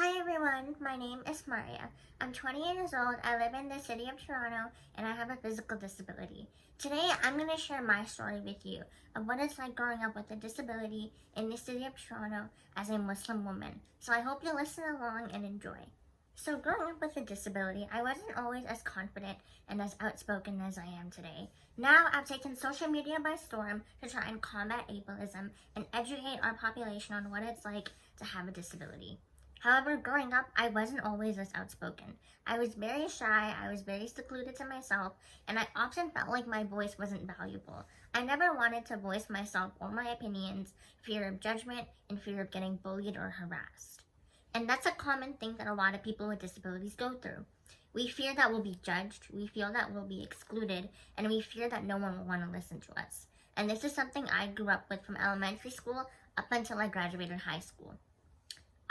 Hi everyone, my name is Marya. I'm 20 years old, I live in the city of Toronto, and I have a physical disability. Today I'm going to share my story with you of what it's like growing up with a disability in the city of Toronto as a Muslim woman. So I hope you listen along and enjoy. So growing up with a disability, I wasn't always as confident and as outspoken as I am today. Now I've taken social media by storm to try and combat ableism and educate our population on what it's like to have a disability. However, growing up, I wasn't always as outspoken. I was very shy, I was very secluded to myself, and I often felt like my voice wasn't valuable. I never wanted to voice myself or my opinions, fear of judgment, and fear of getting bullied or harassed. And that's a common thing that a lot of people with disabilities go through. We fear that we'll be judged, we feel that we'll be excluded, and we fear that no one will want to listen to us. And this is something I grew up with from elementary school up until I graduated high school.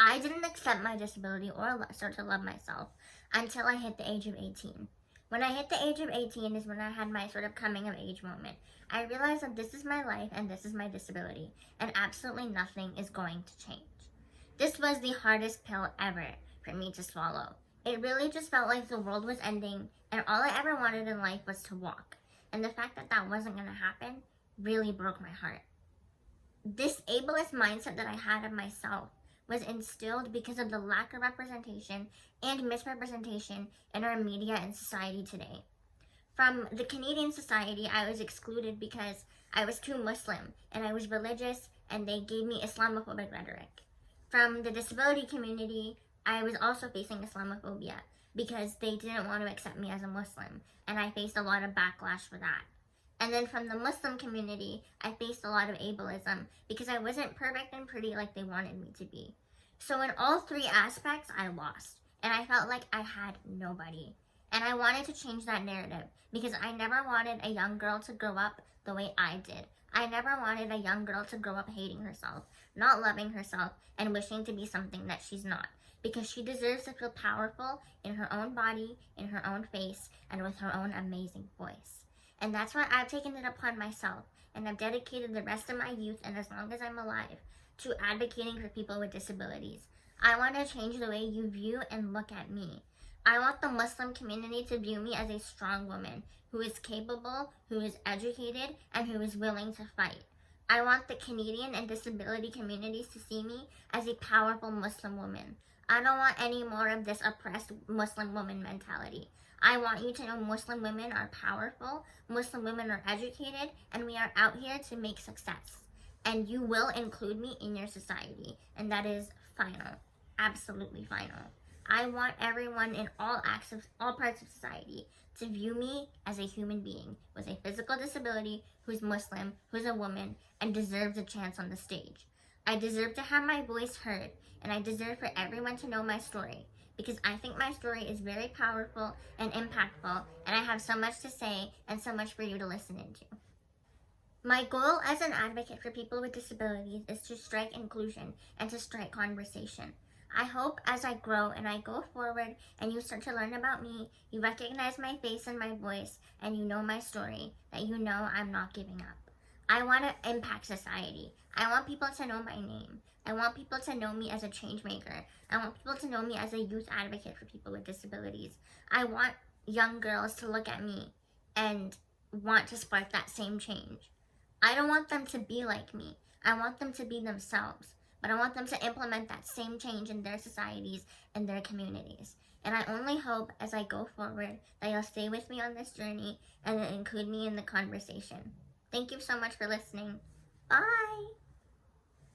I didn't accept my disability or start to love myself until I hit the age of 18. When I hit the age of 18 is when I had my sort of coming of age moment. I realized that this is my life and this is my disability, and absolutely nothing is going to change. This was the hardest pill ever for me to swallow. It really just felt like the world was ending and all I ever wanted in life was to walk. And the fact that that wasn't going to happen really broke my heart. This ableist mindset that I had of myself was instilled because of the lack of representation and misrepresentation in our media and society today. From the Canadian society, I was excluded because I was too Muslim and I was religious and they gave me Islamophobic rhetoric. From the disability community, I was also facing Islamophobia because they didn't want to accept me as a Muslim, and I faced a lot of backlash for that. And then from the Muslim community, I faced a lot of ableism because I wasn't perfect and pretty like they wanted me to be. So in all three aspects, I lost. And I felt like I had nobody. And I wanted to change that narrative because I never wanted a young girl to grow up the way I did. I never wanted a young girl to grow up hating herself, not loving herself, and wishing to be something that she's not. Because she deserves to feel powerful in her own body, in her own face, and with her own amazing voice. And that's why I've taken it upon myself, and I've dedicated the rest of my youth, and as long as I'm alive, to advocating for people with disabilities. I want to change the way you view and look at me. I want the Muslim community to view me as a strong woman who is capable, who is educated, and who is willing to fight. I want the Canadian and disability communities to see me as a powerful Muslim woman. I don't want any more of this oppressed Muslim woman mentality. I want you to know Muslim women are powerful, Muslim women are educated, and we are out here to make success. And you will include me in your society, and that is final, absolutely final. I want everyone in all parts of society to view me as a human being with a physical disability who's Muslim, who's a woman, and deserves a chance on the stage. I deserve to have my voice heard, and I deserve for everyone to know my story, because I think my story is very powerful and impactful, and I have so much to say and so much for you to listen into. My goal as an advocate for people with disabilities is to strike inclusion and to strike conversation. I hope as I grow and I go forward and you start to learn about me, you recognize my face and my voice, and you know my story, that you know I'm not giving up. I want to impact society. I want people to know my name. I want people to know me as a change maker. I want people to know me as a youth advocate for people with disabilities. I want young girls to look at me and want to spark that same change. I don't want them to be like me. I want them to be themselves. But I want them to implement that same change in their societies and their communities. And I only hope as I go forward that you'll stay with me on this journey and include me in the conversation. Thank you so much for listening. Bye!